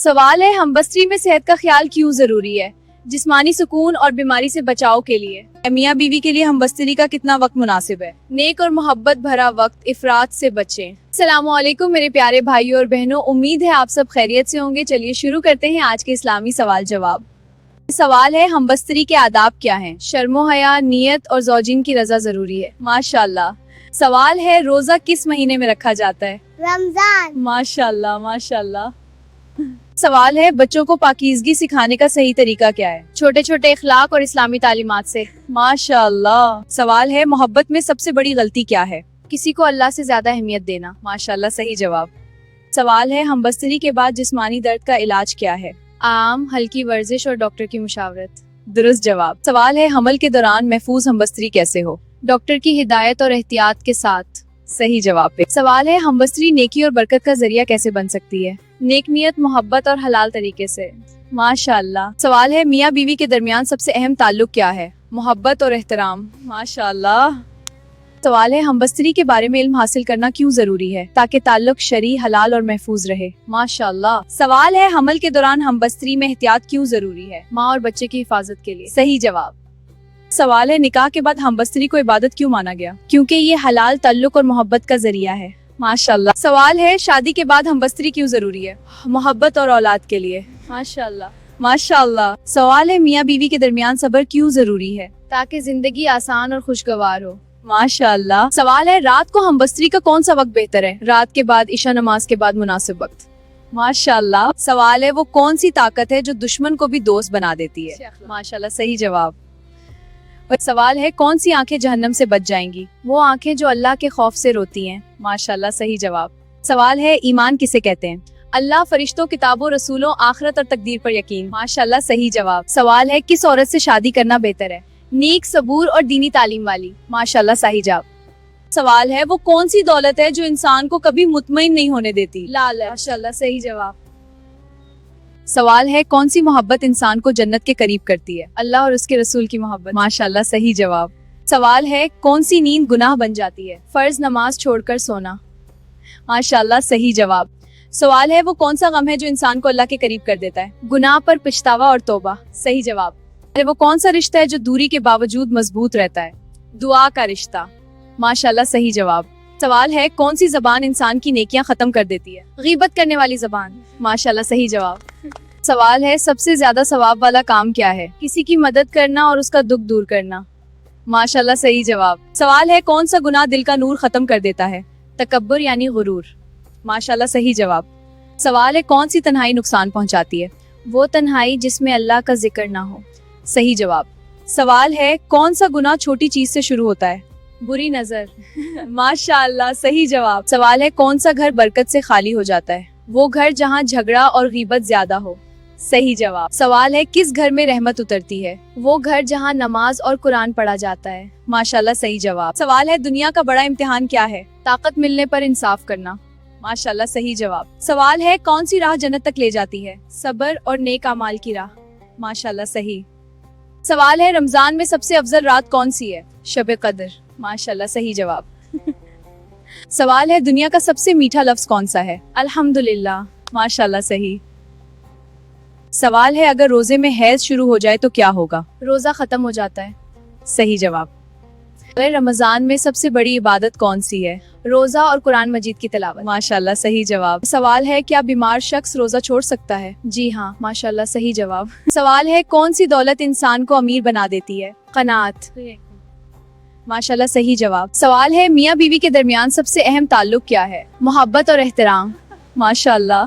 सवाल है, हम बस्ती में सेहत का ख्याल क्यों जरूरी है? जिस्मानी सुकून और बीमारी से बचाव के लिए। मियाँ बीवी के लिए हम बस्तरी का कितना वक्त मुनासिब है? नेक और मोहब्बत भरा वक्त, इफरात से बचें। अस्सलामुअलैकुम मेरे प्यारे भाइयों और बहनों, उम्मीद है आप सब खैरियत से होंगे। चलिए शुरू करते हैं आज के इस्लामी सवाल जवाब। सवाल है, हम बस्तरी के आदाब क्या हैं? शर्मो हया, नियत और ज़ौजीन की रजा जरूरी है। माशाल्लाह। सवाल है, रोजा किस महीने में रखा जाता है? रमजान। माशाल्लाह माशाल्लाह। सवाल है, बच्चों को पाकीज़गी सिखाने का सही तरीका क्या है? छोटे छोटे इखलाक और इस्लामी तालीमात से। माशाल्लाह। सवाल है, मोहब्बत में सबसे बड़ी गलती क्या है? किसी को अल्लाह से ज्यादा अहमियत देना। माशाल्लाह, सही जवाब। सवाल है, हम बस्तरी के बाद जिस्मानी दर्द का इलाज क्या है? आम, हल्की वर्जिश और डॉक्टर की मुशावरत। दुरुस्त जवाब। सवाल है, हमल के दौरान महफूज हमबस्तरी कैसे हो? डॉक्टर की हिदायत और एहतियात के साथ। सही जवाब पे। सवाल है, हमबस्तरी नेकी और बरकत का जरिया कैसे बन सकती है? नेक नियत, मोहब्बत और हलाल तरीके से। माशाल्लाह। सवाल है, मियाँ बीवी के दरमियान सबसे अहम ताल्लुक क्या है? मोहब्बत और एहतराम। माशाल्लाह। सवाल है, हमबस्तरी के बारे में इल्म हासिल करना क्यों जरूरी है? ताकि ताल्लुक शरी, हलाल और महफूज रहे। माशाल्लाह। सवाल है, हमल के दौरान हमबस्तरी में एहतियात क्यों जरूरी है? माँ और बच्चे की हिफाजत के लिए। सही जवाब। सवाल है, निकाह के बाद हमबस्तरी को इबादत क्यों माना गया? क्योंकि ये हलाल ताल्लुक और मोहब्बत का जरिया है। माशाल्लाह। सवाल है, शादी के बाद हमबस्तरी क्यों जरूरी है? मोहब्बत और औलाद के लिए। माशाल्लाह माशाल्लाह। सवाल है, मियाँ बीवी के दरमियान सब्र क्यों जरूरी है? ताकि जिंदगी आसान और खुशगवार हो। माशाल्लाह। सवाल है, रात को हमबस्तरी का कौन सा वक्त बेहतर है? रात के बाद, इशा नमाज के बाद मुनासिब वक्त। माशाल्लाह। सवाल है, वो कौन सी ताकत है जो दुश्मन को भी दोस्त बना देती है? माशाल्लाह, सही जवाब। सवाल है, कौन सी आंखें जहन्नम से बच जाएंगी? वो आंखें जो अल्लाह के खौफ से रोती हैं। माशाल्लाह, सही जवाब। सवाल है, ईमान किसे कहते हैं? अल्लाह, फरिश्तों, किताबों, रसूलों, आखिरत और तकदीर पर यकीन। माशाल्लाह, सही जवाब। सवाल है, किस औरत से शादी करना बेहतर है? नेक, सबूर और दीनी तालीम वाली। माशाल्लाह, सही जवाब। सवाल है, वो कौन सी दौलत है जो इंसान को कभी मुतमईन नहीं होने देती? लाल। माशाल्लाह, सही जवाब। सवाल है, कौन सी मोहब्बत इंसान को जन्नत के करीब करती है? अल्लाह और उसके रसूल की मोहब्बत। माशाल्लाह, सही जवाब। सवाल है, कौन सी नींद गुनाह बन जाती है? फर्ज नमाज छोड़कर सोना। माशाल्लाह, सही जवाब। सवाल है, वो कौन सा गम है जो इंसान को अल्लाह के करीब कर देता है? गुनाह पर पछतावा और तौबा। सही जवाब। वो कौन सा रिश्ता है जो दूरी के बावजूद मजबूत रहता है? दुआ का रिश्ता। माशाल्लाह, सही जवाब। सवाल है, कौन सी जबान इंसान की नेकियां खत्म कर देती है? गीबत करने वाली जबान। माशाल्लाह, सही जवाब। सवाल है, सबसे ज्यादा सवाब वाला काम क्या है? किसी की मदद करना और उसका दुख दूर करना। माशाल्लाह, सही जवाब। सवाल है, कौन सा गुनाह दिल का नूर खत्म कर देता है? तकब्बुर यानी गुरूर। माशाल्लाह, सही जवाब। सवाल है, कौन सी तन्हाई नुकसान पहुंचाती है? वो तन्हाई जिसमें अल्लाह का जिक्र ना हो। सही जवाब। सवाल है, कौन सा गुनाह छोटी चीज से शुरू होता है? बुरी नजर। माशाल्लाह, सही जवाब। सवाल है, कौन सा घर बरकत से खाली हो जाता है? वो घर जहाँ झगड़ा और गीबत ज्यादा हो। सही जवाब। सवाल है, किस घर में रहमत उतरती है? वो घर जहाँ नमाज और कुरान पढ़ा जाता है। माशाल्लाह, सही जवाब। सवाल है, दुनिया का बड़ा इम्तिहान क्या है? ताकत मिलने पर इंसाफ करना। माशाल्लाह, सही जवाब। सवाल है, कौन सी राह जन्नत तक ले जाती है? सब्र और नेक अमाल की राह। माशाल्लाह, सही। सवाल है, रमजान में सबसे अफजल रात कौन सी है? शब कदर। माशाल्लाह, सही जवाब। सवाल है, दुनिया का सबसे मीठा लफ्ज कौन सा है? अल्हम्दुलिल्लाह। माशाल्लाह, सही। सवाल है, अगर रोजे में हैज शुरू हो जाए तो क्या होगा? रोजा खत्म हो जाता है। सही जवाब। रमजान में सबसे बड़ी इबादत कौन सी है? रोजा और कुरान मजीद की तिलावत। माशाल्लाह, सही जवाब। सवाल है, क्या बीमार शख्स रोजा छोड़ सकता है? जी हाँ। माशाल्लाह, सही जवाब। सवाल है, कौन सी दौलत इंसान को अमीर बना देती है? कनात। माशाल्लाह, सही जवाब। सवाल है, मियाँ बीवी के दरमियान सबसे अहम ताल्लुक क्या है? मोहब्बत और एहतराम। माशाल्लाह।